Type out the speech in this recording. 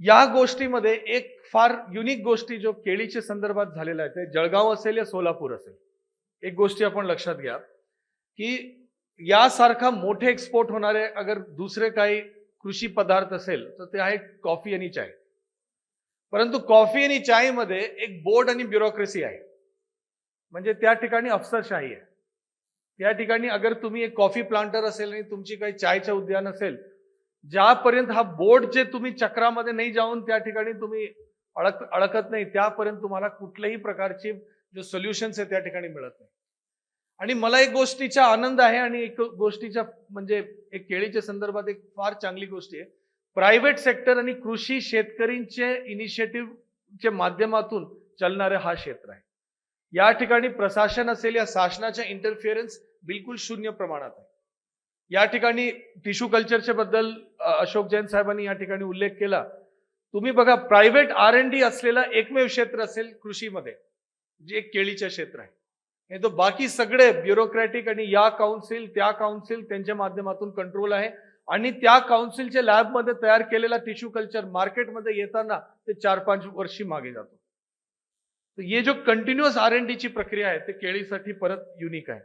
या गोष्टीमध्ये एक फार युनिक गोष्टी जो केळीच्या संदर्भात झालेला आहे, ते जळगाव असेल या सोलापूर असेल, एक गोष्टी आपण लक्षात घ्या की यासारखा मोठे एक्सपोर्ट होणारे अगर दुसरे काही कृषी पदार्थ असेल तर ते आहे कॉफी आणि चाय. परंतु कॉफी आणि चाय मध्ये एक बोर्ड आणि ब्युरोक्रेसी आहे. म्हणजे त्या ठिकाणी अफसरशाही आहे. त्या ठिकाणी अगर तुम्ही एक कॉफी प्लांटर असेल आणि तुमची काही चायचे उद्यान असेल, ज्यापर्यंत हा बोर्ड जे तुम्ही चक्रामध्ये नाही जाऊन त्या ठिकाणी तुम्ही अडकत नाही, त्यापर्यंत तुम्हाला कुठल्याही प्रकारची जो सोल्युशन्स आहे त्या ठिकाणी मिळत नाही. आणि मला एक गोष्टीचा आनंद आहे आणि एक गोष्टीच्या म्हणजे एक केळीच्या संदर्भात एक फार चांगली गोष्ट आहे. प्रायव्हेट सेक्टर आणि कृषी शेतकरींचे इनिशिएटिव्हच्या माध्यमातून चालणारे हा क्षेत्र आहे. या ठिकाणी प्रशासन असेल या शासनाच्या इंटरफिअरन्स बिलकुल शून्य प्रमाणात आहे. या ठिकाणी टिश्यू कल्चरच्या बद्दल अशोक जैन साहेबांनी या ठिकाणी उल्लेख केला. तुम्ही बघा प्रायव्हेट R&D असलेला एकमेव क्षेत्र असेल कृषीमध्ये जे एक केळीचे क्षेत्र आहे. नाही तर बाकी सगळे ब्युरोक्रॅटिक आणि या काउन्सिल त्या काउन्सिल त्यांच्या माध्यमातून कंट्रोल आहे आणि त्या काउन्सिलच्या लॅबमध्ये तयार केलेला टिश्यू कल्चर मार्केटमध्ये येताना ते 4-5 वर्षी मागे जातो. तर ये जो कंटिन्युअस R&D ची प्रक्रिया आहे ते केळीसाठी परत युनिक आहे.